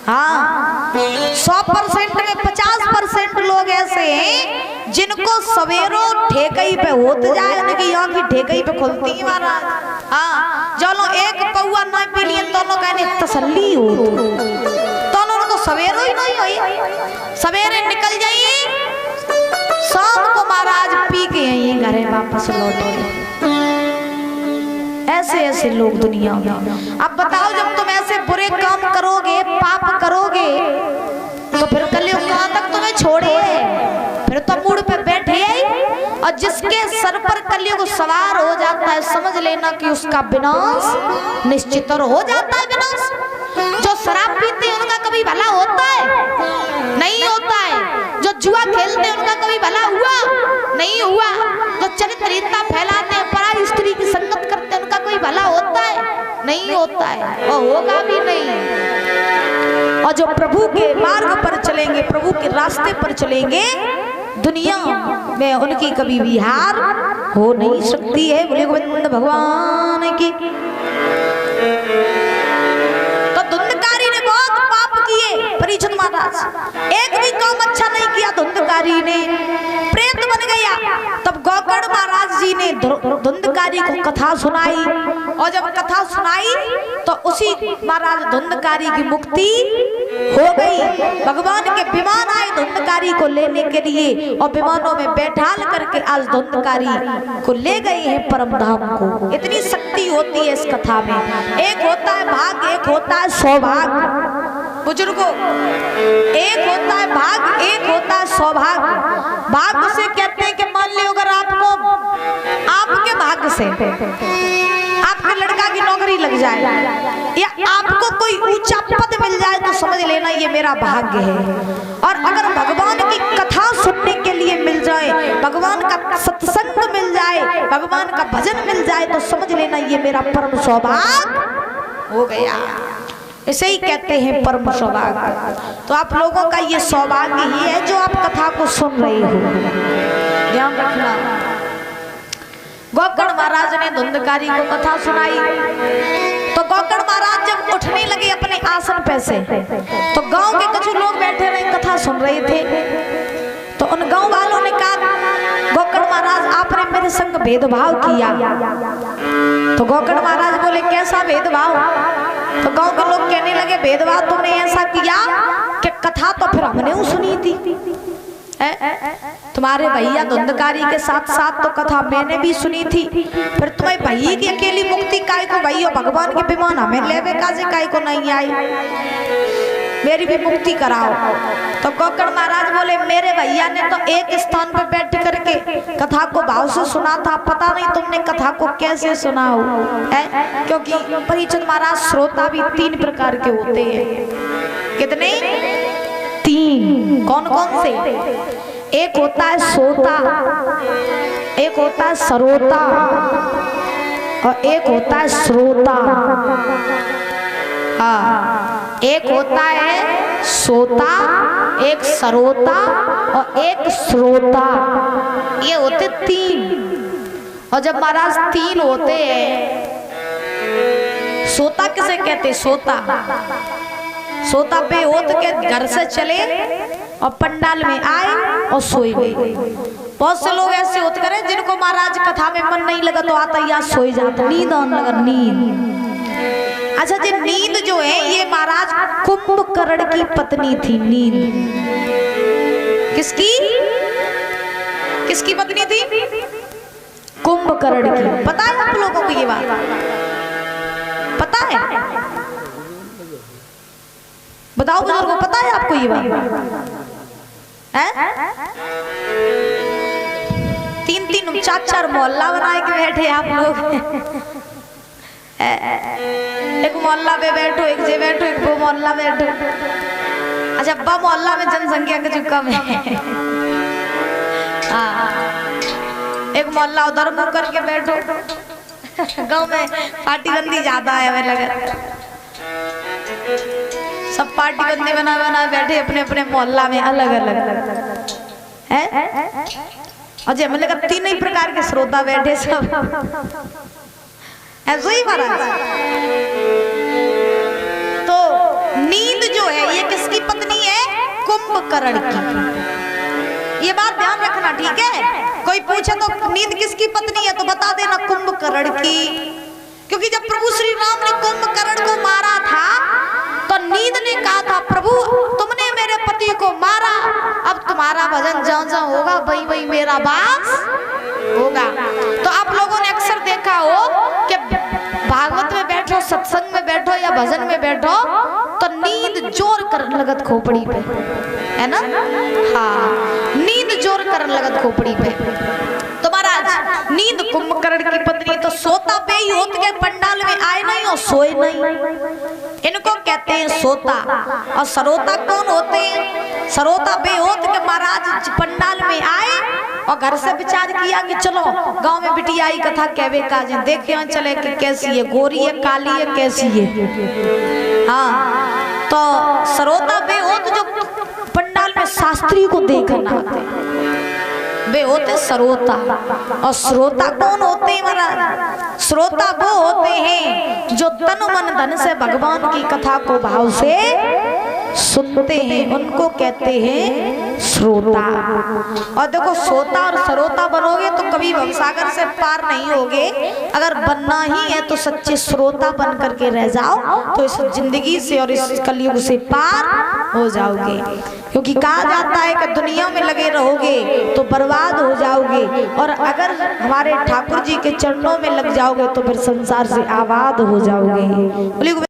हाँ 100% में 50% लोग ऐसे हैं जिनको सवेरों ठेकई पे होते जाए, उनकी आँखें ठेकई पे खुलती ही महाराज। हाँ चलो एक पौआ ना पी लिए दोनों कहने तसल्ली हो, दोनों को सवेरों ही नहीं हुई, सवेरे निकल जाइए शाम को महाराज पी के यही घरे वापस लौटे। ऐसे ऐसे लोग दुनिया में। अब बताओ जब तुम ऐसे बुरे काम करोगे, पाप करोगे, तो फिर कलयुग कहाँ तक तुम्हें छोड़े, फिर तो मुड़ पे बैठे। और जिसके सर पर कलयुग सवार हो जाता है समझ लेना कि उसका विनाश निश्चित और हो जाता है विनाश। जो शराब पीते हैं उनका कभी भला होता है? नहीं होता है। जो जुआ खेलते हैं उनका कभी भला हुआ? नहीं हुआ। जो चरित्रहीनता फैलाते हैं, पराई स्त्री की संगत करते हैं, उनका कोई भला होता है? नहीं होता है और होगा भी नहीं। और जो प्रभु के मार्ग पर चलेंगे, प्रभु के रास्ते पर चलेंगे, दुनिया में उनकी कभी भी हार हो नहीं सकती है। बोले गोविंद भगवान की। तो धुंधकारी ने बहुत पाप किए परीक्षित महाराज, एक भी काम अच्छा नहीं किया धुंधकारी ने, प्रेत बन गया। तब गौकर्ण महाराज जी ने धुंधकारी को कथा सुनाई, और जब कथा सुनाई तो उसी महाराज धुंधकारी की मुक्ति हो गई। भगवान के विमान आए धुंधकारी को लेने के लिए, और विमानों में बैठाल करके आज धुंधकारी को ले गए हैं परम धाम को। इतनी शक्ति होती है इस कथा में। एक होता है भाग, एक होता है सौभाग्य। बुजुर्गों, एक होता है भाग, एक होता है सौभाग्य। भाग उसे कहते हैं कि मान लो अगर आपको आपके भाग्य से आपके लड़का की नौकरी लग जाए, या आपको कोई ऊंचा पद मिल जाए, तो समझ लेना ये मेरा भाग्य है। और अगर भगवान की कथा सुनने के लिए मिल जाए, भगवान का सत्संग मिल जाए, भगवान का भजन मिल जाए, तो समझ लेना ये मेरा परम सौभाग्य हो गया। इसे ही कहते हैं परम सौभाग्य। तो आप लोगों का ये सौभाग्य ही है जो आप कथा को सुन रहे हो, ध्यान रखना। गौकर्ण महाराज ने धुंधकारी को कथा सुनाई, तो गौकर्ण महाराज जब उठने लगे अपने आसन पे से, तो गांव के कुछ लोग बैठे रहे कथा सुन रहे थे। तो उन गांव वालों ने कहा गौकर्ण महाराज आपने मेरे संग भेदभाव किया। तो गौकर्ण महाराज बोले कैसा भेदभाव? तो गांव के लोग कहने लगे भेदभाव तुमने ऐसा किया कि कथा तो फिर हमने सुनी थी, तुम्हारे भैया धुंधकारी के साथ साथ तो कथा मैंने भी सुनी थी, फिर तुम्हें भैया की अकेली मुक्ति काय को भैया भगवान के विमान हमें लेवे काजे काय को नहीं आई, मेरी भी मुक्ति कराओ। तो गौकर्ण महाराज बोले मेरे भैया ने तो एक स्थान पर बैठ करके कथा को भाव से सुना था, पता नहीं तुमने कथा को कैसे सुना हो है? क्योंकि परीक्षित महाराज श्रोता भी 3 प्रकार के होते हैं। कितने? 3। कौन कौन से? एक होता है सोता, एक होता है सरोता, और एक होता है श्रोता। हाँ, एक होता है सोता, एक सरोता और एक श्रोता। ये होते 3। और जब महाराज 3 होते हैं, सोता किसे कहते हैं? सोता पे होत के घर से चले और पंडाल में आए और सोए गए। बहुत से लोग ऐसे होते करें जिनको महाराज कथा में मन नहीं लगा तो आता या सोए जाता, नींद आने लगा, नींद। अच्छा जी, नींद जो है ये महाराज कुंभकर्ण की पत्नी थी। नींद किसकी? किसकी पत्नी थी? कुंभकर्ण की। पता है आप लोगों को ये बात? पता है? बताओ बुजुर्गों, पता है आपको ये बात? है? 3-3 4-4 मोहल्ला बना के बैठे आप लोग। एक मोहल्ला पे बैठो, एक जे बैठो, एक वो मोहल्ला बैठो। अच्छा, बा मोहल्ला में जनसंख्या का जो कम है, एक मोहल्ला उधर मुंह करके बैठो। गांव में पार्टी बंदी ज्यादा है, हमें लगा सब पार्टी बंदी बना बना बैठे अपने अपने मोहल्ला में अलग अलग है। और जब मैंने कहा 3 ही प्रकार के श्रोता बैठे सब ऐसे ही महाराज। तो नींद जो है ये कुंभकर्ण की। ये बात ध्यान रखना, ठीक है। कोई पूछे तो नींद किसकी पत्नी है तो बता देना कुंभकर्ण की, क्योंकि जब प्रभु श्री राम ने कुंभकर्ण को मारा था तो नींद ने कहा था प्रभु तुमने मेरे पति को मारा, अब तुम्हारा भजन जहाँ जहाँ होगा वही वही मेरा वास होगा। तो आप लोगों ने अक्सर देखा हो कि भागवत में बैठो, सत्संग में बैठो या भजन में बैठो तो नींद जोर कर लगत खोपड़ी पे, है ना। हाँ, नींद जोर कर लगत खोपड़ी पे। तो महाराज नींद कुंभकर्ण की पत्नी तो सोता पे ही होत के पंडाल में आए नहीं और सोए नहीं, इनको कहते हैं सोता। और सरोता कौन होते हैं? सरोता बे होत के महाराज पंडाल में आए और घर से विचार किया कि चलो गांव में बिटिया आई कथा कहवे का देखे चले कि कैसी है, गोरी है, काली है, कैसी है। हाँ, तो सरोता बे होत जो पंडाल में शास्त्री को देखना आते वे होते सरोता। और श्रोता कौन होते हैं महाराज? श्रोता वो होते हैं जो तन मन धन से भगवान की कथा को भाव से सुनते हैं, उनको कहते हैं श्रोता। और देखो श्रोता और सरोता बनोगे तो कभी भवसागर से पार नहीं होगे। अगर बनना ही है तो सच्चे श्रोता बन करके रह जाओ तो इस जिंदगी से और इस कलयुग से पार हो जाओगे। क्योंकि कहा जाता है कि दुनिया में लगे रहोगे तो बर्बाद हो जाओगे, और अगर हमारे ठाकुर जी के चरणों में लग जाओगे तो फिर संसार से आबाद हो जाओगे।